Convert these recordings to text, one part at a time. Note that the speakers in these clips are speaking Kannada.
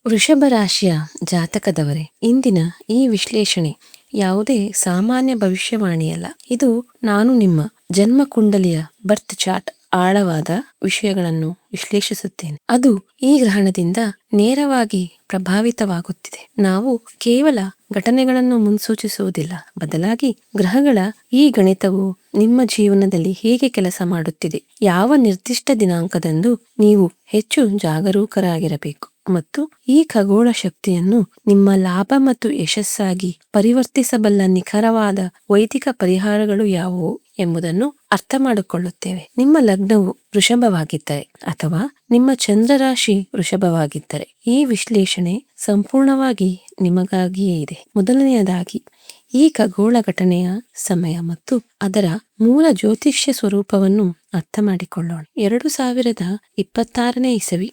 ವೃಷಭ ರಾಶಿಯ ಜಾತಕದವರೇ, ಇಂದಿನ ಈ ವಿಶ್ಲೇಷಣೆ ಯಾವುದೇ ಸಾಮಾನ್ಯ ಭವಿಷ್ಯವಾಣಿಯಲ್ಲ. ಇದು ನಾನು ನಿಮ್ಮ ಜನ್ಮ ಕುಂಡಲಿಯ ಬರ್ತ್ ಚಾರ್ಟ್ ಆಳವಾದ ವಿಷಯಗಳನ್ನು ವಿಶ್ಲೇಷಿಸುತ್ತೇನೆ. ಅದು ಈ ಗ್ರಹಣದಿಂದ ನೇರವಾಗಿ ಪ್ರಭಾವಿತವಾಗುತ್ತಿದೆ. ನಾವು ಕೇವಲ ಘಟನೆಗಳನ್ನು ಮುನ್ಸೂಚಿಸುವುದಿಲ್ಲ, ಬದಲಾಗಿ ಗ್ರಹಗಳ ಈ ಗಣಿತವು ನಿಮ್ಮ ಜೀವನದಲ್ಲಿ ಹೇಗೆ ಕೆಲಸ ಮಾಡುತ್ತಿದೆ, ಯಾವ ನಿರ್ದಿಷ್ಟ ದಿನಾಂಕದಂದು ನೀವು ಹೆಚ್ಚು ಜಾಗರೂಕರಾಗಿರಬೇಕು ಮತ್ತು ಈ ಖಗೋಳ ಶಕ್ತಿಯನ್ನು ನಿಮ್ಮ ಲಾಭ ಮತ್ತು ಯಶಸ್ಸಾಗಿ ಪರಿವರ್ತಿಸಬಲ್ಲ ನಿಖರವಾದ ವೈದಿಕ ಪರಿಹಾರಗಳು ಯಾವುವು ಎಂಬುದನ್ನು ಅರ್ಥ ಮಾಡಿಕೊಳ್ಳುತ್ತೇವೆ. ನಿಮ್ಮ ಲಗ್ನವು ವೃಷಭವಾಗಿದ್ದರೆ ಅಥವಾ ನಿಮ್ಮ ಚಂದ್ರರಾಶಿ ವೃಷಭವಾಗಿದ್ದರೆ ಈ ವಿಶ್ಲೇಷಣೆ ಸಂಪೂರ್ಣವಾಗಿ ನಿಮಗಾಗಿಯೇ ಇದೆ. ಮೊದಲನೆಯದಾಗಿ, ಈ ಖಗೋಳ ಘಟನೆಯ ಸಮಯ ಮತ್ತು ಅದರ ಮೂಲ ಜ್ಯೋತಿಷ್ಯ ಸ್ವರೂಪವನ್ನು ಅರ್ಥ ಮಾಡಿಕೊಳ್ಳೋಣ. 2026ನೇ ಇಸವಿ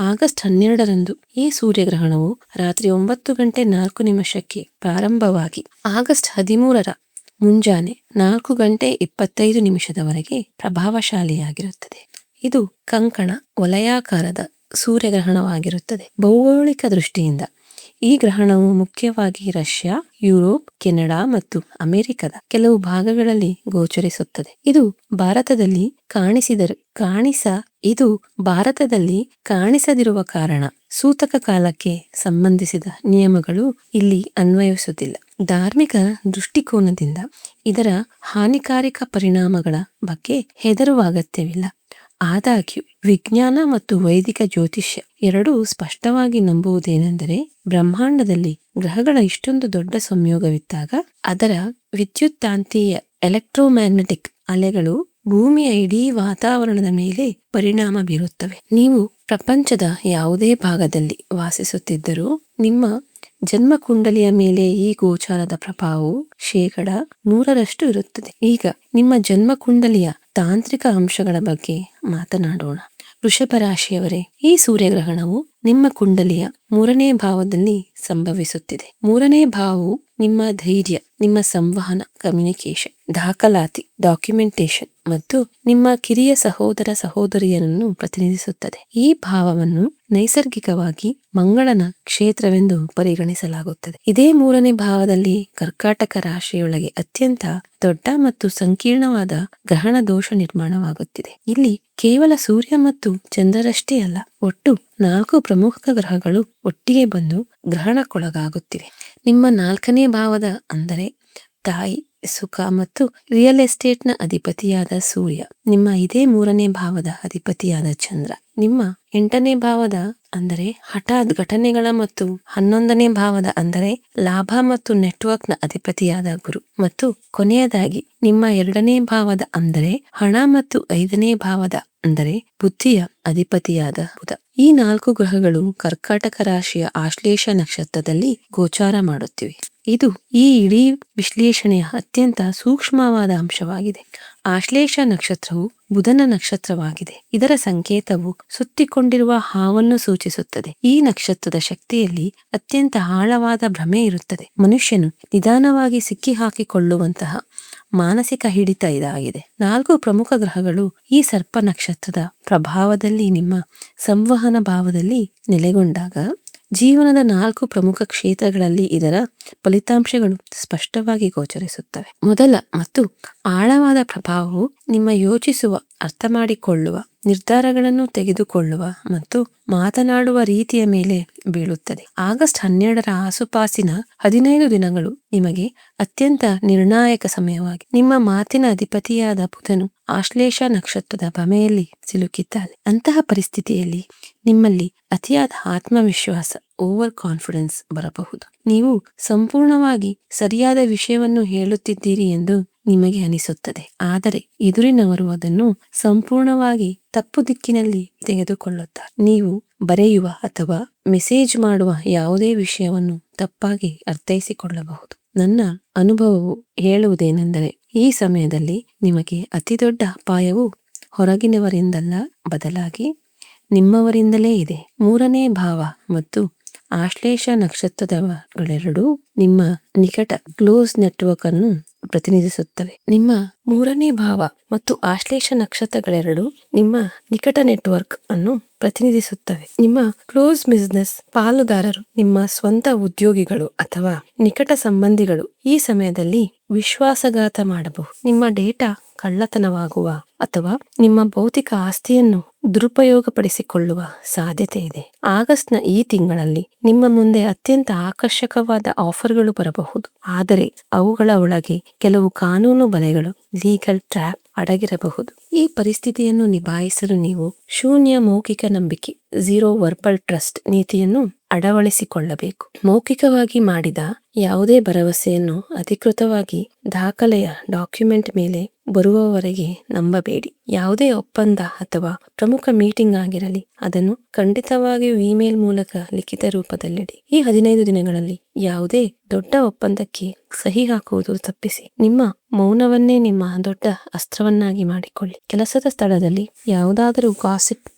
ಆಗಸ್ಟ್ 12ರಂದು ಈ ಸೂರ್ಯಗ್ರಹಣವು ರಾತ್ರಿ 9:04 ಪ್ರಾರಂಭವಾಗಿ ಆಗಸ್ಟ್ 13ರ ಮುಂಜಾನೆ 4:25 ಪ್ರಭಾವಶಾಲಿಯಾಗಿರುತ್ತದೆ. ಇದು ಕಂಕಣ ವಲಯಾಕಾರದ ಸೂರ್ಯಗ್ರಹಣವಾಗಿರುತ್ತದೆ. ಭೌಗೋಳಿಕ ದೃಷ್ಟಿಯಿಂದ ಈ ಗ್ರಹಣವು ಮುಖ್ಯವಾಗಿ ರಷ್ಯಾ, ಯುರೋಪ್, ಕೆನಡಾ ಮತ್ತು ಅಮೆರಿಕದ ಕೆಲವು ಭಾಗಗಳಲ್ಲಿ ಗೋಚರಿಸುತ್ತದೆ. ಇದು ಭಾರತದಲ್ಲಿ ಕಾಣಿಸದಿರುವ ಕಾರಣ ಸೂತಕ ಕಾಲಕ್ಕೆ ಸಂಬಂಧಿಸಿದ ನಿಯಮಗಳು ಇಲ್ಲಿ ಅನ್ವಯಿಸುವುದಿಲ್ಲ. ಧಾರ್ಮಿಕ ದೃಷ್ಟಿಕೋನದಿಂದ ಇದರ ಹಾನಿಕಾರಕ ಪರಿಣಾಮಗಳ ಬಗ್ಗೆ ಹೆದರುವ ಅಗತ್ಯವಿಲ್ಲ. ಆದಾಗ್ಯೂ ವಿಜ್ಞಾನ ಮತ್ತು ವೈದಿಕ ಜ್ಯೋತಿಷ್ಯ ಎರಡೂ ಸ್ಪಷ್ಟವಾಗಿ ನಂಬುವುದೇನೆಂದರೆ, ಬ್ರಹ್ಮಾಂಡದಲ್ಲಿ ಗ್ರಹಗಳ ಇಷ್ಟೊಂದು ದೊಡ್ಡ ಸಂಯೋಗವಿದ್ದಾಗ ಅದರ ವಿದ್ಯುತ್ಕಾಂತೀಯ ಎಲೆಕ್ಟ್ರೋಮ್ಯಾಗ್ನೆಟಿಕ್ ಅಲೆಗಳು ಭೂಮಿಯ ಇಡೀ ವಾತಾವರಣದ ಮೇಲೆ ಪರಿಣಾಮ ಬೀರುತ್ತವೆ. ನೀವು ಪ್ರಪಂಚದ ಯಾವುದೇ ಭಾಗದಲ್ಲಿ ವಾಸಿಸುತ್ತಿದ್ದರೂ ನಿಮ್ಮ ಜನ್ಮ ಕುಂಡಲಿಯ ಮೇಲೆ ಈ ಗೋಚಾರದ ಪ್ರಭಾವವು 100% ಇರುತ್ತದೆ. ಈಗ ನಿಮ್ಮ ಜನ್ಮ ಕುಂಡಲಿಯ ತಾಂತ್ರಿಕ ಅಂಶಗಳ ಬಗ್ಗೆ ಮಾತನಾಡೋಣ. ವೃಷಭ ರಾಶಿಯವರೇ, ಈ ಸೂರ್ಯಗ್ರಹಣವು ನಿಮ್ಮ ಕುಂಡಲಿಯ 3ನೇ ಭಾವದಲ್ಲಿ ಸಂಭವಿಸುತ್ತಿದೆ. 3ನೇ ಭಾವವು ನಿಮ್ಮ ಧೈರ್ಯ, ನಿಮ್ಮ ಸಂವಹನ ಕಮ್ಯುನಿಕೇಶನ್, ದಾಖಲಾತಿ ಡಾಕ್ಯುಮೆಂಟೇಶನ್ ಮತ್ತು ನಿಮ್ಮ ಕಿರಿಯ ಸಹೋದರ ಸಹೋದರಿಯರನ್ನು ಪ್ರತಿನಿಧಿಸುತ್ತದೆ. ಈ ಭಾವವನ್ನು ನೈಸರ್ಗಿಕವಾಗಿ ಮಂಗಳನ ಕ್ಷೇತ್ರವೆಂದು ಪರಿಗಣಿಸಲಾಗುತ್ತದೆ. ಇದೇ 3ನೇ ಭಾವದಲ್ಲಿ ಕರ್ಕಾಟಕ ರಾಶಿಯೊಳಗೆ ಅತ್ಯಂತ ದೊಡ್ಡ ಮತ್ತು ಸಂಕೀರ್ಣವಾದ ಗ್ರಹಣ ದೋಷ ನಿರ್ಮಾಣವಾಗುತ್ತಿದೆ. ಇಲ್ಲಿ ಕೇವಲ ಸೂರ್ಯ ಮತ್ತು ಚಂದ್ರರಷ್ಟೇ ಅಲ್ಲ, ಒಟ್ಟು 4 ಪ್ರಮುಖ ಗ್ರಹಗಳು ಒಟ್ಟಿಗೆ ಬಂದು ಗ್ರಹಣಕ್ಕೊಳಗಾಗುತ್ತಿವೆ. ನಿಮ್ಮ 4ನೇ ಭಾವದ ಅಂದರೆ ತಾಯಿ, ಸುಖ ಮತ್ತು ರಿಯಲ್ ಎಸ್ಟೇಟ್ನ ಅಧಿಪತಿಯಾದ ಸೂರ್ಯ, ನಿಮ್ಮ ಇದೇ 3ನೇ ಭಾವದ ಅಧಿಪತಿಯಾದ ಚಂದ್ರ, ನಿಮ್ಮ 8ನೇ ಭಾವದ ಅಂದರೆ ಹಠಾತ್ ಘಟನೆಗಳ ಮತ್ತು 11ನೇ ಭಾವದ ಅಂದರೆ ಲಾಭ ಮತ್ತು ನೆಟ್ವರ್ಕ್ನ ಅಧಿಪತಿಯಾದ ಗುರು, ಮತ್ತು ಕೊನೆಯದಾಗಿ ನಿಮ್ಮ 2ನೇ ಭಾವದ ಅಂದರೆ ಹಣ ಮತ್ತು 5ನೇ ಭಾವದ ಅಂದರೆ ಬುದ್ಧಿಯ ಅಧಿಪತಿಯಾದ ಬುಧ. ಈ 4 ಗ್ರಹಗಳು ಕರ್ಕಾಟಕ ರಾಶಿಯ ಆಶ್ಲೇಷ ನಕ್ಷತ್ರದಲ್ಲಿ ಗೋಚಾರ ಮಾಡುತ್ತಿವೆ. ಇದು ಈ ಇಡೀ ವಿಶ್ಲೇಷಣೆಯ ಅತ್ಯಂತ ಸೂಕ್ಷ್ಮವಾದ ಅಂಶವಾಗಿದೆ. ಆಶ್ಲೇಷ ನಕ್ಷತ್ರವು ಬುಧನ ನಕ್ಷತ್ರವಾಗಿದೆ. ಇದರ ಸಂಕೇತವು ಸುತ್ತಿಕೊಂಡಿರುವ ಹಾವನ್ನು ಸೂಚಿಸುತ್ತದೆ. ಈ ನಕ್ಷತ್ರದ ಶಕ್ತಿಯಲ್ಲಿ ಅತ್ಯಂತ ಆಳವಾದ ಭ್ರಮೆ ಇರುತ್ತದೆ. ಮನುಷ್ಯನು ನಿಧಾನವಾಗಿ ಸಿಕ್ಕಿಹಾಕಿಕೊಳ್ಳುವಂತಹ ಮಾನಸಿಕ ಹಿಡಿತ ಇದಾಗಿದೆ. 4 ಪ್ರಮುಖ ಗ್ರಹಗಳು ಈ ಸರ್ಪ ನಕ್ಷತ್ರದ ಪ್ರಭಾವದಲ್ಲಿ ನಿಮ್ಮ ಸಂವಹನ ಭಾವದಲ್ಲಿ ನೆಲೆಗೊಂಡಾಗ ಜೀವನದ 4 ಪ್ರಮುಖ ಕ್ಷೇತ್ರಗಳಲ್ಲಿ ಇದರ ಫಲಿತಾಂಶಗಳು ಸ್ಪಷ್ಟವಾಗಿ ಗೋಚರಿಸುತ್ತವೆ. ಮೊದಲ ಮತ್ತು ಆಳವಾದ ಪ್ರಭಾವವು ನಿಮ್ಮ ಯೋಚಿಸುವ, ಅರ್ಥ ಮಾಡಿಕೊಳ್ಳುವ, ನಿರ್ಧಾರಗಳನ್ನು ತೆಗೆದುಕೊಳ್ಳುವ ಮತ್ತು ಮಾತನಾಡುವ ರೀತಿಯ ಮೇಲೆ ಬೀಳುತ್ತದೆ. ಆಗಸ್ಟ್ 12ರ ಆಸುಪಾಸಿನ 15 ದಿನಗಳು ನಿಮಗೆ ಅತ್ಯಂತ ನಿರ್ಣಾಯಕ ಸಮಯವಾಗಿದೆ. ನಿಮ್ಮ ಮಾತಿನ ಅಧಿಪತಿಯಾದ ಬುಧನು ಆಶ್ಲೇಷ ನಕ್ಷತ್ರದ ಭ್ರಮೆಯಲ್ಲಿ ಸಿಲುಕಿದ್ದಾನೆ. ಅಂತಹ ಪರಿಸ್ಥಿತಿಯಲ್ಲಿ ನಿಮ್ಮಲ್ಲಿ ಅತಿಯಾದ ಆತ್ಮವಿಶ್ವಾಸ, ಓವರ್ ಕಾನ್ಫಿಡೆನ್ಸ್ ಬರಬಹುದು. ನೀವು ಸಂಪೂರ್ಣವಾಗಿ ಸರಿಯಾದ ವಿಷಯವನ್ನು ಹೇಳುತ್ತಿದ್ದೀರಿ ಎಂದು ನಿಮಗೆ ಅನಿಸುತ್ತದೆ, ಆದರೆ ಎದುರಿನವರು ಅದನ್ನು ಸಂಪೂರ್ಣವಾಗಿ ತಪ್ಪು ದಿಕ್ಕಿನಲ್ಲಿ ತೆಗೆದುಕೊಳ್ಳುತ್ತಾರೆ. ನೀವು ಬರೆಯುವ ಅಥವಾ ಮೆಸೇಜ್ ಮಾಡುವ ಯಾವುದೇ ವಿಷಯವನ್ನು ತಪ್ಪಾಗಿ ಅರ್ಥೈಸಿಕೊಳ್ಳಬಹುದು. ನನ್ನ ಅನುಭವವು ಹೇಳುವುದೇನೆಂದರೆ, ಈ ಸಮಯದಲ್ಲಿ ನಿಮಗೆ ಅತಿದೊಡ್ಡ ಅಪಾಯವು ಹೊರಗಿನವರಿಂದಲ್ಲ, ಬದಲಾಗಿ ನಿಮ್ಮವರಿಂದಲೇ ಇದೆ. 3ನೇ ಭಾವ ಮತ್ತು ಆಶ್ಲೇಷ ನಕ್ಷತ್ರದಗಳೆರಡೂ ನಿಮ್ಮ ನಿಕಟ ಕ್ಲೋಸ್ ನೆಟ್ವರ್ಕ್ ಅನ್ನು ಪ್ರತಿನಿಧಿಸುತ್ತವೆ. ನಿಮ್ಮ 3ನೇ ಭಾವ ಮತ್ತು ಆಶ್ಲೇಷ ನಕ್ಷತ್ರಗಳೆರಡು ನಿಮ್ಮ ನಿಕಟ ನೆಟ್ವರ್ಕ್ ಅನ್ನು ಪ್ರತಿನಿಧಿಸುತ್ತವೆ. ನಿಮ್ಮ ಕ್ಲೋಸ್ ಬಿಸಿನೆಸ್ ಪಾಲುದಾರರು, ನಿಮ್ಮ ಸ್ವಂತ ಉದ್ಯೋಗಿಗಳು ಅಥವಾ ನಿಕಟ ಸಂಬಂಧಿಗಳು ಈ ಸಮಯದಲ್ಲಿ ವಿಶ್ವಾಸಘಾತ ಮಾಡಬಹುದು. ನಿಮ್ಮ ಡೇಟಾ ಕಳ್ಳತನವಾಗುವ ಅಥವಾ ನಿಮ್ಮ ಭೌತಿಕ ಆಸ್ತಿಯನ್ನು ದುರುಪಯೋಗಪಡಿಸಿಕೊಳ್ಳುವ ಸಾಧ್ಯತೆ ಇದೆ. ಆಗಸ್ಟ್ನ ಈ ತಿಂಗಳಲ್ಲಿ ನಿಮ್ಮ ಮುಂದೆ ಅತ್ಯಂತ ಆಕರ್ಷಕವಾದ ಆಫರ್ಗಳು ಬರಬಹುದು, ಆದರೆ ಅವುಗಳ ಒಳಗೆ ಕೆಲವು ಕಾನೂನು ಬಲೆಗಳು, ಲೀಗಲ್ ಟ್ರ್ಯಾಪ್ ಅಡಗಿರಬಹುದು. ಈ ಪರಿಸ್ಥಿತಿಯನ್ನು ನಿಭಾಯಿಸಲು ನೀವು ಶೂನ್ಯ ಮೌಖಿಕ ನಂಬಿಕೆ, ಝೀರೋ ವರ್ಬಲ್ ಟ್ರಸ್ಟ್ ನೀತಿಯನ್ನು ಅಳವಡಿಸಿಕೊಳ್ಳಬೇಕು. ಮೌಖಿಕವಾಗಿ ಮಾಡಿದ ಯಾವುದೇ ಭರವಸೆಯನ್ನು ಅಧಿಕೃತವಾಗಿ ದಾಖಲೆಯ ಡಾಕ್ಯುಮೆಂಟ್ ಮೇಲೆ ಬರುವವರೆಗೆ ನಂಬಬೇಡಿ. ಯಾವುದೇ ಒಪ್ಪಂದ ಅಥವಾ ಪ್ರಮುಖ ಮೀಟಿಂಗ್ ಆಗಿರಲಿ, ಅದನ್ನು ಖಂಡಿತವಾಗಿಯೂ ಇಮೇಲ್ ಮೂಲಕ ಲಿಖಿತ ರೂಪದಲ್ಲಿಡಿ. ಈ 15 ದಿನಗಳಲ್ಲಿ ಯಾವುದೇ ದೊಡ್ಡ ಒಪ್ಪಂದಕ್ಕೆ ಸಹಿ ಹಾಕುವುದು ತಪ್ಪಿಸಿ. ನಿಮ್ಮ ಮೌನವನ್ನೇ ನಿಮ್ಮ ದೊಡ್ಡ ಅಸ್ತ್ರವನ್ನಾಗಿ ಮಾಡಿಕೊಳ್ಳಿ. ಕೆಲಸದ ಸ್ಥಳದಲ್ಲಿ ಯಾವುದಾದರೂ ಗಾಸಿಪ್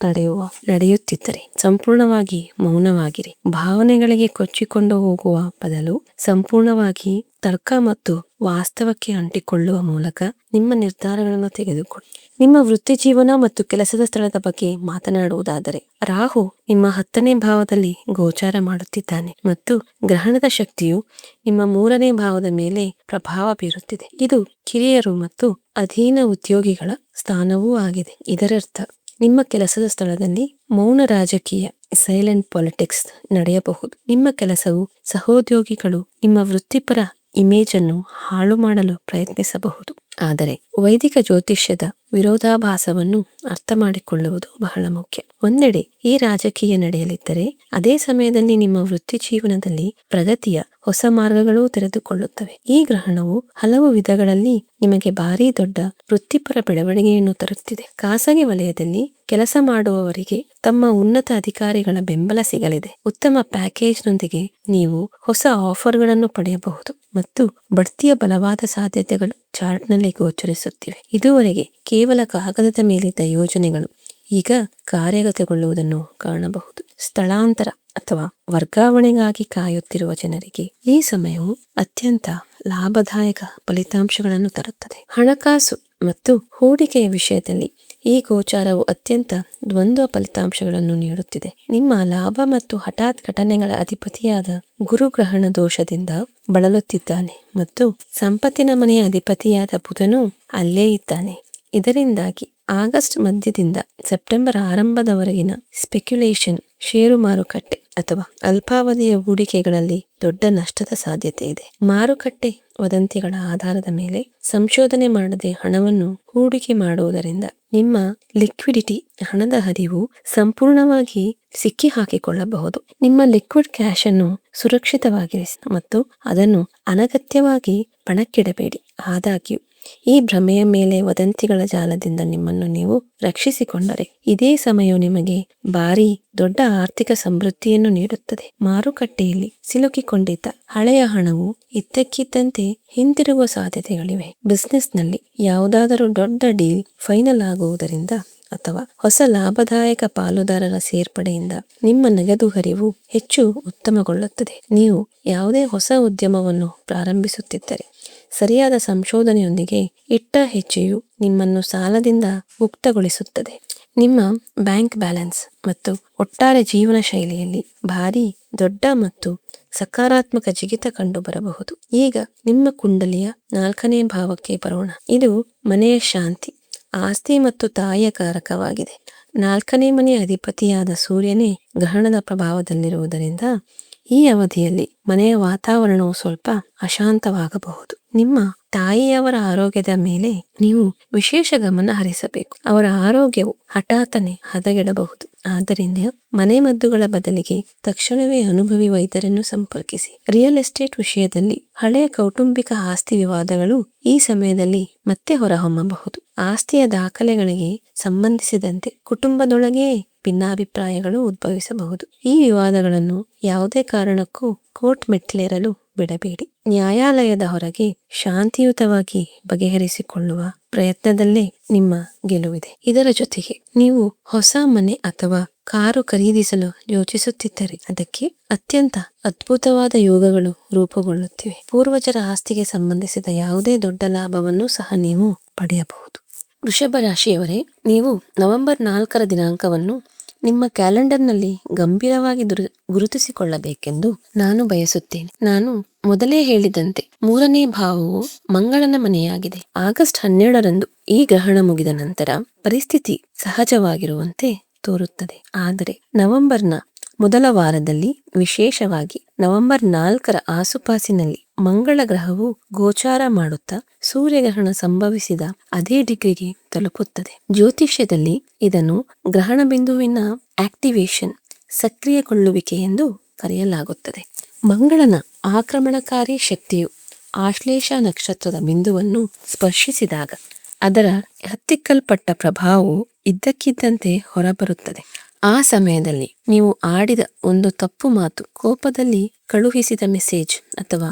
ನಡೆಯುತ್ತಿದ್ದರೆ ಸಂಪೂರ್ಣವಾಗಿ ಮೌನವಾಗಿರಿ. ಭಾವನೆಗಳಿಗೆ ಕೊಚ್ಚಿಕೊಂಡು ಹೋಗುವ ಬದಲು ಸಂಪೂರ್ಣವಾಗಿ ತರ್ಕ ಮತ್ತು ವಾಸ್ತವಕ್ಕೆ ಅಂಟಿಕೊಳ್ಳುವ ಮೂಲಕ ನಿಮ್ಮ ನಿರ್ಧಾರಗಳನ್ನು ತೆಗೆದುಕೊಳ್ಳಿ. ನಿಮ್ಮ ವೃತ್ತಿ ಜೀವನ ಮತ್ತು ಕೆಲಸದ ಸ್ಥಳದ ಬಗ್ಗೆ ಮಾತನಾಡುವುದಾದರೆ, ರಾಹು ನಿಮ್ಮ 10ನೇ ಭಾವದಲ್ಲಿ ಗೋಚಾರ ಮಾಡುತ್ತಿದ್ದಾನೆ ಮತ್ತು ಗ್ರಹಣದ ಶಕ್ತಿಯು ನಿಮ್ಮ 3ನೇ ಭಾವದ ಮೇಲೆ ಪ್ರಭಾವ ಬೀರುತ್ತಿದೆ. ಇದು ಕಿರಿಯರು ಮತ್ತು ಅಧೀನ ಉದ್ಯೋಗಿಗಳ ಸ್ಥಾನವೂ ಆಗಿದೆ. ಇದರರ್ಥ ನಿಮ್ಮ ಕೆಲಸದ ಸ್ಥಳದಲ್ಲಿ ಮೌನ ರಾಜಕೀಯ, ಸೈಲೆಂಟ್ ಪಾಲಿಟಿಕ್ಸ್ ನಡೆಯಬಹುದು. ನಿಮ್ಮ ಕೆಲಸವು ಸಹೋದ್ಯೋಗಿಗಳು ನಿಮ್ಮ ವೃತ್ತಿಪರ ಇಮೇಜ್ ಅನ್ನು ಹಾಳು ಮಾಡಲು ಪ್ರಯತ್ನಿಸಬಹುದು. ಆದರೆ ವೈದಿಕ ಜ್ಯೋತಿಷ್ಯದ ವಿರೋಧಾಭಾಸವನ್ನು ಅರ್ಥ ಮಾಡಿಕೊಳ್ಳುವುದು ಬಹಳ ಮುಖ್ಯ. ಒಂದೆಡೆ ಈ ರಾಜಕೀಯ ನಡೆಯಲಿದ್ದರೆ, ಅದೇ ಸಮಯದಲ್ಲಿ ನಿಮ್ಮ ವೃತ್ತಿ ಜೀವನದಲ್ಲಿ ಪ್ರಗತಿಯ ಹೊಸ ಮಾರ್ಗಗಳು ತೆರೆದುಕೊಳ್ಳುತ್ತವೆ. ಈ ಗ್ರಹಣವು ಹಲವು ವಿಧಗಳಲ್ಲಿ ನಿಮಗೆ ಭಾರಿ ದೊಡ್ಡ ವೃತ್ತಿಪರ ಬೆಳವಣಿಗೆಯನ್ನು ತರುತ್ತಿದೆ. ಖಾಸಗಿ ವಲಯದಲ್ಲಿ ಕೆಲಸ ಮಾಡುವವರಿಗೆ ತಮ್ಮ ಉನ್ನತ ಅಧಿಕಾರಿಗಳ ಬೆಂಬಲ ಸಿಗಲಿದೆ. ಉತ್ತಮ ಪ್ಯಾಕೇಜ್ನೊಂದಿಗೆ ನೀವು ಹೊಸ ಆಫರ್ಗಳನ್ನು ಪಡೆಯಬಹುದು ಮತ್ತು ಬಡ್ತಿಯ ಬಲವಾದ ಸಾಧ್ಯತೆಗಳು ಚಾರ್ಟ್ನಲ್ಲಿ ಗೋಚರಿಸುತ್ತಿವೆ. ಇದುವರೆಗೆ ಕೇವಲ ಕಾಗದದ ಮೇಲಿದ್ದ ಯೋಜನೆಗಳು ಈಗ ಕಾರ್ಯಗತಗೊಳ್ಳುವುದನ್ನು ಕಾಣಬಹುದು. ಸ್ಥಳಾಂತರ ಅಥವಾ ವರ್ಗಾವಣೆಗಾಗಿ ಕಾಯುತ್ತಿರುವ ಜನರಿಗೆ ಈ ಸಮಯವು ಅತ್ಯಂತ ಲಾಭದಾಯಕ ಫಲಿತಾಂಶಗಳನ್ನು ತರುತ್ತದೆ. ಹಣಕಾಸು ಮತ್ತು ಹೂಡಿಕೆಯ ವಿಷಯದಲ್ಲಿ ಈ ಗೋಚಾರವು ಅತ್ಯಂತ ದ್ವಂದ್ವ ಫಲಿತಾಂಶಗಳನ್ನು ನೀಡುತ್ತಿದೆ. ನಿಮ್ಮ ಲಾಭ ಮತ್ತು ಹಠಾತ್ ಘಟನೆಗಳ ಅಧಿಪತಿಯಾದ ಗುರುಗ್ರಹಣ ದೋಷದಿಂದ ಬಳಲುತ್ತಿದ್ದಾನೆ ಮತ್ತು ಸಂಪತ್ತಿನ ಮನೆಯ ಅಧಿಪತಿಯಾದ ಬುಧನು ಅಲ್ಲೇ ಇದ್ದಾನೆ. ಇದರಿಂದಾಗಿ ಆಗಸ್ಟ್ ಮಧ್ಯದಿಂದ ಸೆಪ್ಟೆಂಬರ್ ಆರಂಭದವರೆಗಿನ ಸ್ಪೆಕ್ಯುಲೇಷನ್, ಷೇರು ಮಾರುಕಟ್ಟೆ ಅಥವಾ ಅಲ್ಪಾವಧಿಯ ಹೂಡಿಕೆಗಳಲ್ಲಿ ದೊಡ್ಡ ನಷ್ಟದ ಸಾಧ್ಯತೆ ಇದೆ. ಮಾರುಕಟ್ಟೆ ವದಂತಿಗಳ ಆಧಾರದ ಮೇಲೆ ಸಂಶೋಧನೆ ಮಾಡದೆ ಹಣವನ್ನು ಹೂಡಿಕೆ ಮಾಡುವುದರಿಂದ ನಿಮ್ಮ ಲಿಕ್ವಿಡಿಟಿ, ಹಣದ ಹರಿವು ಸಂಪೂರ್ಣವಾಗಿ ಸಿಕ್ಕಿ ಹಾಕಿಕೊಳ್ಳಬಹುದು. ನಿಮ್ಮ ಲಿಕ್ವಿಡ್ ಕ್ಯಾಶ್ ಅನ್ನು ಸುರಕ್ಷಿತವಾಗಿರಿಸಿ ಮತ್ತು ಅದನ್ನು ಅನಗತ್ಯವಾಗಿ ಪಣಕ್ಕಿಡಬೇಡಿ. ಆದಾಗ್ಯೂ ಈ ಭ್ರಮೆಯ ಮೇಲೆ ವದಂತಿಗಳ ಜಾಲದಿಂದ ನಿಮ್ಮನ್ನು ನೀವು ರಕ್ಷಿಸಿಕೊಂಡರೆ ಇದೇ ಸಮಯವು ನಿಮಗೆ ಭಾರಿ ದೊಡ್ಡ ಆರ್ಥಿಕ ಸಮೃದ್ಧಿಯನ್ನು ನೀಡುತ್ತದೆ. ಮಾರುಕಟ್ಟೆಯಲ್ಲಿ ಸಿಲುಕಿಕೊಂಡಿದ್ದ ಹಳೆಯ ಹಣವು ಇದ್ದಕ್ಕಿದ್ದಂತೆ ಹಿಂತಿರುಗುವ ಸಾಧ್ಯತೆಗಳಿವೆ. ಬಿಸ್ನೆಸ್ನಲ್ಲಿ ಯಾವುದಾದರೂ ದೊಡ್ಡ ಡೀಲ್ ಫೈನಲ್ ಆಗುವುದರಿಂದ ಅಥವಾ ಹೊಸ ಲಾಭದಾಯಕ ಪಾಲುದಾರರ ಸೇರ್ಪಡೆಯಿಂದ ನಿಮ್ಮ ನಗದು ಹರಿವು ಹೆಚ್ಚು ಉತ್ತಮಗೊಳ್ಳುತ್ತದೆ. ನೀವು ಯಾವುದೇ ಹೊಸ ಉದ್ಯಮವನ್ನು ಪ್ರಾರಂಭಿಸುತ್ತಿದ್ದರೆ ಸರಿಯಾದ ಸಂಶೋಧನೆಯೊಂದಿಗೆ ಇಟ್ಟ ಹೆಜ್ಜೆಯು ನಿಮ್ಮನ್ನು ಸಾಲದಿಂದ ಮುಕ್ತಗೊಳಿಸುತ್ತದೆ. ನಿಮ್ಮ ಬ್ಯಾಂಕ್ ಬ್ಯಾಲೆನ್ಸ್ ಮತ್ತು ಒಟ್ಟಾರೆ ಜೀವನ ಶೈಲಿಯಲ್ಲಿ ಭಾರಿ ದೊಡ್ಡ ಮತ್ತು ಸಕಾರಾತ್ಮಕ ಜಿಗಿತ ಕಂಡು ಬರಬಹುದು. ಈಗ ನಿಮ್ಮ ಕುಂಡಲಿಯ 4ನೇ ಭಾವಕ್ಕೆ ಬರೋಣ. ಇದು ಮನೆಯ ಶಾಂತಿ, ಆಸ್ತಿ ಮತ್ತು ತಾಯಿಯ ಕಾರಕವಾಗಿದೆ. 4ನೇ ಮನೆಯ ಅಧಿಪತಿಯಾದ ಸೂರ್ಯನೇ ಗ್ರಹಣದ ಪ್ರಭಾವದಲ್ಲಿರುವುದರಿಂದ ಈ ಅವಧಿಯಲ್ಲಿ ಮನೆಯ ವಾತಾವರಣವು ಸ್ವಲ್ಪ ಅಶಾಂತವಾಗಬಹುದು. ನಿಮ್ಮ ತಾಯಿಯವರ ಆರೋಗ್ಯದ ಮೇಲೆ ನೀವು ವಿಶೇಷ ಗಮನ ಹರಿಸಬೇಕು. ಅವರ ಆರೋಗ್ಯವು ಹಠಾತ್ತನೆ ಹದಗೆಡಬಹುದು. ಆದ್ದರಿಂದ ಮನೆ ಮದ್ದುಗಳ ಬದಲಿಗೆ ತಕ್ಷಣವೇ ಅನುಭವಿ ವೈದ್ಯರನ್ನು ಸಂಪರ್ಕಿಸಿ. ರಿಯಲ್ ಎಸ್ಟೇಟ್ ವಿಷಯದಲ್ಲಿ ಹಳೆಯ ಕೌಟುಂಬಿಕ ಆಸ್ತಿ ವಿವಾದಗಳು ಈ ಸಮಯದಲ್ಲಿ ಮತ್ತೆ ಹೊರಹೊಮ್ಮಬಹುದು. ಆಸ್ತಿಯ ದಾಖಲೆಗಳಿಗೆ ಸಂಬಂಧಿಸಿದಂತೆ ಕುಟುಂಬದೊಳಗೆ ಭಿನ್ನಾಭಿಪ್ರಾಯಗಳು ಉದ್ಭವಿಸಬಹುದು. ಈ ವಿವಾದಗಳನ್ನು ಯಾವುದೇ ಕಾರಣಕ್ಕೂ ಕೋರ್ಟ್ ಮೆಟ್ಟಿಲೇರಲು ಬಿಡಬೇಡಿ. ನ್ಯಾಯಾಲಯದ ಹೊರಗೆ ಶಾಂತಿಯುತವಾಗಿ ಬಗೆಹರಿಸಿಕೊಳ್ಳುವ ಪ್ರಯತ್ನದಲ್ಲೇ ನಿಮ್ಮ ಗೆಲುವಿದೆ. ಇದರ ಜೊತೆಗೆ ನೀವು ಹೊಸ ಮನೆ ಅಥವಾ ಕಾರು ಖರೀದಿಸಲು ಯೋಚಿಸುತ್ತಿದ್ದರೆ ಅದಕ್ಕೆ ಅತ್ಯಂತ ಅದ್ಭುತವಾದ ಯೋಗಗಳು ರೂಪುಗೊಳ್ಳುತ್ತಿವೆ. ಪೂರ್ವಜರ ಆಸ್ತಿಗೆ ಸಂಬಂಧಿಸಿದ ಯಾವುದೇ ದೊಡ್ಡ ಲಾಭವನ್ನು ಸಹ ನೀವು ಪಡೆಯಬಹುದು. ವೃಷಭ ರಾಶಿಯವರೇ, ನೀವು ನವೆಂಬರ್ 4ರ ದಿನಾಂಕವನ್ನು ನಿಮ್ಮ ಕ್ಯಾಲೆಂಡರ್ನಲ್ಲಿ ಗಂಭೀರವಾಗಿ ಗುರುತಿಸಿಕೊಳ್ಳಬೇಕೆಂದು ನಾನು ಬಯಸುತ್ತೇನೆ. ನಾನು ಮೊದಲೇ ಹೇಳಿದಂತೆ 3ನೇ ಭಾವವು ಮಂಗಳನ ಮನೆಯಾಗಿದೆ. ಆಗಸ್ಟ್ 12ರಂದು ಈ ಗ್ರಹಣ ಮುಗಿದ ನಂತರ ಪರಿಸ್ಥಿತಿ ಸಹಜವಾಗಿರುವಂತೆ ತೋರುತ್ತದೆ. ಆದರೆ ನವೆಂಬರ್ನ ಮೊದಲ ವಾರದಲ್ಲಿ, ವಿಶೇಷವಾಗಿ ನವೆಂಬರ್ 4ರ ಆಸುಪಾಸಿನಲ್ಲಿ ಮಂಗಳ ಗ್ರಹವು ಗೋಚಾರ ಮಾಡುತ್ತಾ ಸೂರ್ಯಗ್ರಹಣ ಸಂಭವಿಸಿದ ಅದೇ ಡಿಗ್ರಿಗೆ ತಲುಪುತ್ತದೆ. ಜ್ಯೋತಿಷ್ಯದಲ್ಲಿ ಇದನ್ನು ಗ್ರಹಣ ಬಿಂದುವಿನ ಆಕ್ಟಿವೇಶನ್, ಸಕ್ರಿಯಗೊಳ್ಳುವಿಕೆ ಎಂದು ಕರೆಯಲಾಗುತ್ತದೆ. ಮಂಗಳನ ಆಕ್ರಮಣಕಾರಿ ಶಕ್ತಿಯು ಆಶ್ಲೇಷ ನಕ್ಷತ್ರದ ಬಿಂದುವನ್ನು ಸ್ಪರ್ಶಿಸಿದಾಗ ಅದರ ಹತ್ತಿಕ್ಕಲ್ಪಟ್ಟ ಪ್ರಭಾವವು ಇದ್ದಕ್ಕಿದ್ದಂತೆ ಹೊರಬರುತ್ತದೆ. ಆ ಸಮಯದಲ್ಲಿ ನೀವು ಆಡಿದ ಒಂದು ತಪ್ಪು ಮಾತು, ಕೋಪದಲ್ಲಿ ಕಳುಹಿಸಿದ ಮೆಸೇಜ್ ಅಥವಾ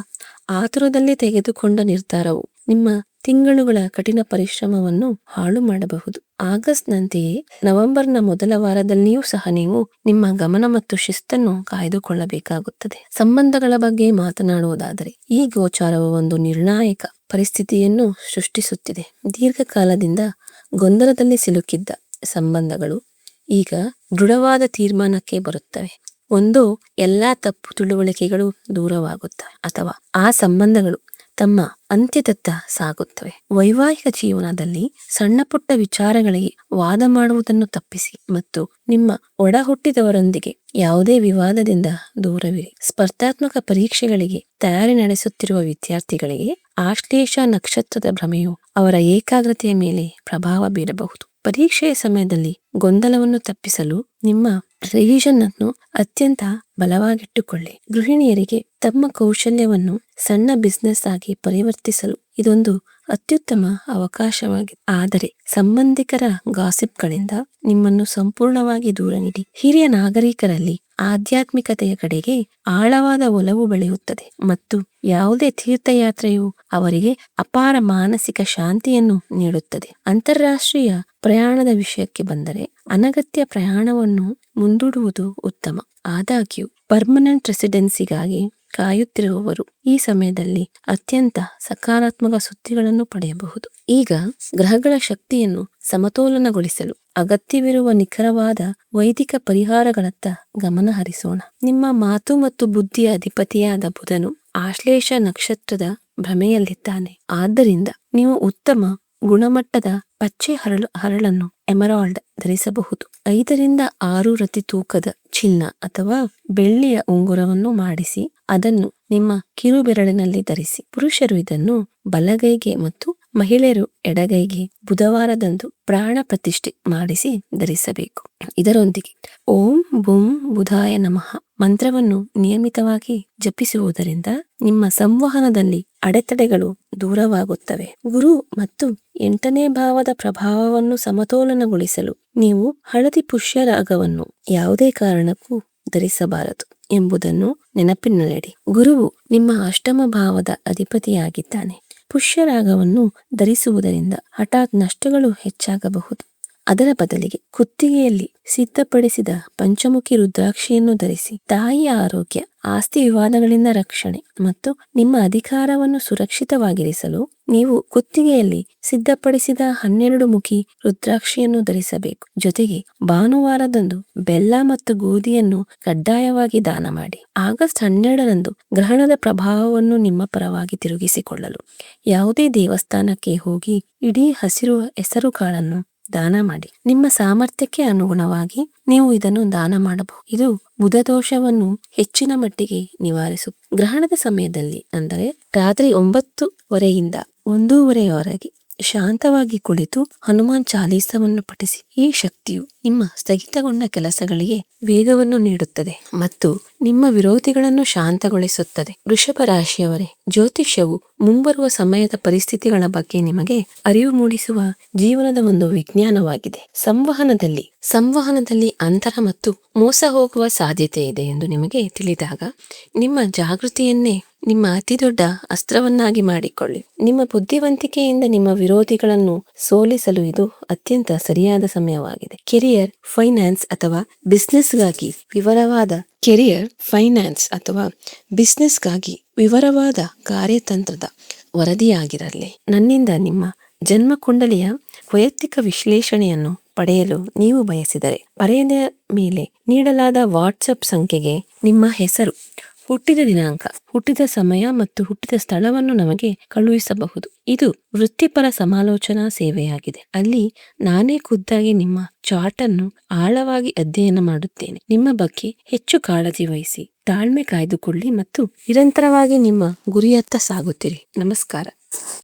ಆತುರದಲ್ಲಿ ತೆಗೆದುಕೊಂಡ ನಿರ್ಧಾರವು ನಿಮ್ಮ ತಿಂಗಳುಗಳ ಕಠಿಣ ಪರಿಶ್ರಮವನ್ನು ಹಾಳು ಮಾಡಬಹುದು. ಆಗಸ್ಟ್ನಂತೆಯೇ ನವೆಂಬರ್ನ ಮೊದಲ ವಾರದಲ್ಲಿಯೂ ಸಹ ನೀವು ನಿಮ್ಮ ಗಮನ ಮತ್ತು ಶಿಸ್ತನ್ನು ಕಾಯ್ದುಕೊಳ್ಳಬೇಕಾಗುತ್ತದೆ. ಸಂಬಂಧಗಳ ಬಗ್ಗೆ ಮಾತನಾಡುವುದಾದರೆ, ಈ ಗೋಚಾರವು ಒಂದು ನಿರ್ಣಾಯಕ ಪರಿಸ್ಥಿತಿಯನ್ನು ಸೃಷ್ಟಿಸುತ್ತಿದೆ. ದೀರ್ಘಕಾಲದಿಂದ ಗೊಂದಲದಲ್ಲಿ ಸಿಲುಕಿದ್ದ ಸಂಬಂಧಗಳು ಈಗ ದೃಢವಾದ ತೀರ್ಮಾನಕ್ಕೆ ಬರುತ್ತವೆ. ಒಂದು ಎಲ್ಲಾ ತಪ್ಪು ತಿಳುವಳಿಕೆಗಳು ದೂರವಾಗುತ್ತವೆ ಅಥವಾ ಆ ಸಂಬಂಧಗಳು ತಮ್ಮ ಅಂತ್ಯದತ್ತ ಸಾಗುತ್ತವೆ. ವೈವಾಹಿಕ ಜೀವನದಲ್ಲಿ ಸಣ್ಣ ಪುಟ್ಟ ವಿಚಾರಗಳಿಗೆ ವಾದ ಮಾಡುವುದನ್ನು ತಪ್ಪಿಸಿ ಮತ್ತು ನಿಮ್ಮ ಒಡ ಹುಟ್ಟಿದವರೊಂದಿಗೆ ಯಾವುದೇ ವಿವಾದದಿಂದ ದೂರವಿರಿ. ಸ್ಪರ್ಧಾತ್ಮಕ ಪರೀಕ್ಷೆಗಳಿಗೆ ತಯಾರಿ ನಡೆಸುತ್ತಿರುವ ವಿದ್ಯಾರ್ಥಿಗಳಿಗೆ ಆಶ್ಲೇಷ ನಕ್ಷತ್ರದ ಭ್ರಮೆಯು ಅವರ ಏಕಾಗ್ರತೆಯ ಮೇಲೆ ಪ್ರಭಾವ ಬೀರಬಹುದು. ಪರೀಕ್ಷೆಯ ಸಮಯದಲ್ಲಿ ಗೊಂದಲವನ್ನು ತಪ್ಪಿಸಲು ನಿಮ್ಮ ರಿವಿಷನ್ ಅನ್ನು ಅತ್ಯಂತ ಬಲವಾಗಿಟ್ಟುಕೊಳ್ಳಿ. ಗೃಹಿಣಿಯರಿಗೆ ತಮ್ಮ ಕೌಶಲ್ಯವನ್ನು ಸಣ್ಣ ಬಿಸಿನೆಸ್ ಆಗಿ ಪರಿವರ್ತಿಸಲು ಇದೊಂದು ಅತ್ಯುತ್ತಮ ಅವಕಾಶವಾಗಿದೆ. ಆದರೆ ಸಂಬಂಧಿಕರ ಗಾಸಿಪ್ಗಳಿಂದ ನಿಮ್ಮನ್ನು ಸಂಪೂರ್ಣವಾಗಿ ದೂರ ನೀಡಿ. ಹಿರಿಯ ನಾಗರಿಕರಲ್ಲಿ ಆಧ್ಯಾತ್ಮಿಕತೆಯ ಕಡೆಗೆ ಆಳವಾದ ಒಲವು ಬೆಳೆಯುತ್ತದೆ ಮತ್ತು ಯಾವುದೇ ತೀರ್ಥಯಾತ್ರೆಯು ಅವರಿಗೆ ಅಪಾರ ಮಾನಸಿಕ ಶಾಂತಿಯನ್ನು ನೀಡುತ್ತದೆ. ಅಂತಾರಾಷ್ಟ್ರೀಯ ಪ್ರಯಾಣದ ವಿಷಯಕ್ಕೆ ಬಂದರೆ ಅನಗತ್ಯ ಪ್ರಯಾಣವನ್ನು ಮುಂದೂಡುವುದು ಉತ್ತಮ. ಆದಾಗ್ಯೂ ಪರ್ಮನೆಂಟ್ ರೆಸಿಡೆನ್ಸಿಗಾಗಿ ಕಾಯುತ್ತಿರುವವರು ಈ ಸಮಯದಲ್ಲಿ ಅತ್ಯಂತ ಸಕಾರಾತ್ಮಕ ಸುದ್ದಿಗಳನ್ನು ಪಡೆಯಬಹುದು. ಈಗ ಗ್ರಹಗಳ ಶಕ್ತಿಯನ್ನು ಸಮತೋಲನಗೊಳಿಸಲು ಅಗತ್ಯವಿರುವ ನಿಖರವಾದ ವೈದಿಕ ಪರಿಹಾರಗಳತ್ತ ಗಮನ ಹರಿಸೋಣ. ನಿಮ್ಮ ಮಾತು ಮತ್ತು ಬುದ್ಧಿಯ ಅಧಿಪತಿಯಾದ ಬುಧನು ಆಶ್ಲೇಷ ನಕ್ಷತ್ರದ ಭ್ರಮೆಯಲ್ಲಿದ್ದಾನೆ. ಆದ್ದರಿಂದ ನೀವು ಉತ್ತಮ ಗುಣಮಟ್ಟದ ಪಚ್ಚೆ ಹರಳನ್ನು ಎಮರಾಲ್ಡ್ ಧರಿಸಬಹುದು. 5 ರಿಂದ 6 ರತಿ ತೂಕದ ಚಿನ್ನ ಅಥವಾ ಬೆಳ್ಳಿಯ ಉಂಗುರವನ್ನು ಮಾಡಿಸಿ ಅದನ್ನು ನಿಮ್ಮ ಕಿರುಬೆರಳಿನಲ್ಲಿ ಧರಿಸಿ. ಪುರುಷರು ಇದನ್ನು ಬಲಗೈಗೆ ಮತ್ತು ಮಹಿಳೆಯರು ಎಡಗೈಗೆ ಬುಧವಾರದಂದು ಪ್ರಾಣ ಪ್ರತಿಷ್ಠೆ ಮಾಡಿಸಿ ಧರಿಸಬೇಕು. ಇದರೊಂದಿಗೆ ಓಂ ಬುಂ ಬುಧಾಯ ನಮಃ ಮಂತ್ರವನ್ನು ನಿಯಮಿತವಾಗಿ ಜಪಿಸುವುದರಿಂದ ನಿಮ್ಮ ಸಂವಹನದಲ್ಲಿ ಅಡೆತಡೆಗಳು ದೂರವಾಗುತ್ತವೆ. ಗುರು ಮತ್ತು 8ನೇ ಭಾವದ ಪ್ರಭಾವವನ್ನು ಸಮತೋಲನಗೊಳಿಸಲು ನೀವು ಹಳದಿ ಪುಷ್ಯರಾಗವನ್ನು ಯಾವುದೇ ಕಾರಣಕ್ಕೂ ಧರಿಸಬಾರದು ಎಂಬುದನ್ನು ನೆನಪಿನಲ್ಲಿಡಿ. ಗುರುವು ನಿಮ್ಮ 8ಮ ಭಾವದ ಅಧಿಪತಿಯಾಗಿದ್ದಾನೆ. ಪುಷ್ಯರಾಗವನ್ನು ಧರಿಸುವುದರಿಂದ ಹಠಾತ್ ನಷ್ಟಗಳು ಹೆಚ್ಚಾಗಬಹುದು. ಅದರ ಬದಲಿಗೆ ಕುತ್ತಿಗೆಯಲ್ಲಿ ಸಿದ್ಧಪಡಿಸಿದ ಪಂಚಮುಖಿ ರುದ್ರಾಕ್ಷಿಯನ್ನು ಧರಿಸಿ. ತಾಯಿಯ ಆರೋಗ್ಯ, ಆಸ್ತಿ ವಿವಾದಗಳಿಂದ ರಕ್ಷಣೆ ಮತ್ತು ನಿಮ್ಮ ಅಧಿಕಾರವನ್ನು ಸುರಕ್ಷಿತವಾಗಿರಿಸಲು ನೀವು ಕುತ್ತಿಗೆಯಲ್ಲಿ ಸಿದ್ಧಪಡಿಸಿದ 12 ಮುಖಿ ರುದ್ರಾಕ್ಷಿಯನ್ನು ಧರಿಸಬೇಕು. ಜೊತೆಗೆ ಭಾನುವಾರದಂದು ಬೆಲ್ಲ ಮತ್ತು ಗೋಧಿಯನ್ನು ಕಡ್ಡಾಯವಾಗಿ ದಾನ ಮಾಡಿ. ಆಗಸ್ಟ್ 12ರಂದು ಗ್ರಹಣದ ಪ್ರಭಾವವನ್ನು ನಿಮ್ಮ ಪರವಾಗಿ ತಿರುಗಿಸಿಕೊಳ್ಳಲು ಯಾವುದೇ ದೇವಸ್ಥಾನಕ್ಕೆ ಹೋಗಿ ಇಡೀ ಹಸಿರು ಹೆಸರು ಕಾಳನ್ನು ದಾನ ಮಾಡಿ. ನಿಮ್ಮ ಸಾಮರ್ಥ್ಯಕ್ಕೆ ಅನುಗುಣವಾಗಿ ನೀವು ಇದನ್ನು ದಾನ ಮಾಡಬಹುದು. ಇದು ಬುಧ ದೋಷವನ್ನು ಹೆಚ್ಚಿನ ಮಟ್ಟಿಗೆ ನಿವಾರಿಸು. ಗ್ರಹಣದ ಸಮಯದಲ್ಲಿ ಅಂದರೆ ರಾತ್ರಿ 9:30ರಿಂದ 1:30ವರೆಗೆ ಶಾಂತವಾಗಿ ಕುಳಿತು ಹನುಮಾನ್ ಚಾಲೀಸವನ್ನು ಪಠಿಸಿ. ಈ ಶಕ್ತಿಯು ನಿಮ್ಮ ಸ್ಥಗಿತಗೊಂಡ ಕೆಲಸಗಳಿಗೆ ವೇಗವನ್ನು ನೀಡುತ್ತದೆ ಮತ್ತು ನಿಮ್ಮ ವಿರೋಧಿಗಳನ್ನು ಶಾಂತಗೊಳಿಸುತ್ತದೆ. ವೃಷಭ ರಾಶಿಯವರೇ, ಜ್ಯೋತಿಷ್ಯವು ಮುಂಬರುವ ಸಮಯದ ಪರಿಸ್ಥಿತಿಗಳ ಬಗ್ಗೆ ನಿಮಗೆ ಅರಿವು ಮೂಡಿಸುವ ಜೀವನದ ಒಂದು ವಿಜ್ಞಾನವಾಗಿದೆ. ಸಂವಹನದಲ್ಲಿ ಅಂತರ ಮತ್ತು ಮೋಸ ಹೋಗುವ ಸಾಧ್ಯತೆ ಇದೆ ಎಂದು ನಿಮಗೆ ತಿಳಿದಾಗ ನಿಮ್ಮ ಜಾಗೃತಿಯನ್ನೇ ನಿಮ್ಮ ಅತಿ ದೊಡ್ಡ ಅಸ್ತ್ರವನ್ನಾಗಿ ಮಾಡಿಕೊಳ್ಳಿ. ನಿಮ್ಮ ಬುದ್ಧಿವಂತಿಕೆಯಿಂದ ನಿಮ್ಮ ವಿರೋಧಿಗಳನ್ನು ಸೋಲಿಸಲು ಇದು ಅತ್ಯಂತ ಸರಿಯಾದ ಸಮಯವಾಗಿದೆ. ಕೆರಿಯರ್, ಫೈನಾನ್ಸ್ ಅಥವಾ ಬಿಸ್ನೆಸ್ಗಾಗಿ ವಿವರವಾದ ಕಾರ್ಯತಂತ್ರದ ವರದಿಯಾಗಿರಲಿ. ನನ್ನಿಂದ ನಿಮ್ಮ ಜನ್ಮ ಕುಂಡಲಿಯ ವೈಯಕ್ತಿಕ ವಿಶ್ಲೇಷಣೆಯನ್ನು ಪಡೆಯಲು ನೀವು ಬಯಸಿದರೆ ಪರೆಯದ ಮೇಲೆ ನೀಡಲಾದ ವಾಟ್ಸಪ್ ಸಂಖ್ಯೆಗೆ ನಿಮ್ಮ ಹೆಸರು, ಹುಟ್ಟಿದ ದಿನಾಂಕ, ಹುಟ್ಟಿದ ಸಮಯ ಮತ್ತು ಹುಟ್ಟಿದ ಸ್ಥಳವನ್ನು ನಮಗೆ ಕಳುಹಿಸಬಹುದು. ಇದು ವೃತ್ತಿಪರ ಸಮಾಲೋಚನಾ ಸೇವೆಯಾಗಿದೆ. ಅಲ್ಲಿ ನಾನೇ ಖುದ್ದಾಗಿ ನಿಮ್ಮ ಚಾರ್ಟ್ ಅನ್ನು ಆಳವಾಗಿ ಅಧ್ಯಯನ ಮಾಡುತ್ತೇನೆ. ನಿಮ್ಮ ಬಗ್ಗೆ ಹೆಚ್ಚು ಕಾಳಜಿ ವಹಿಸಿ, ತಾಳ್ಮೆ ಕಾಯ್ದುಕೊಳ್ಳಿ ಮತ್ತು ನಿರಂತರವಾಗಿ ನಿಮ್ಮ ಗುರಿಯತ್ತ ಸಾಗುತ್ತಿರಿ. ನಮಸ್ಕಾರ.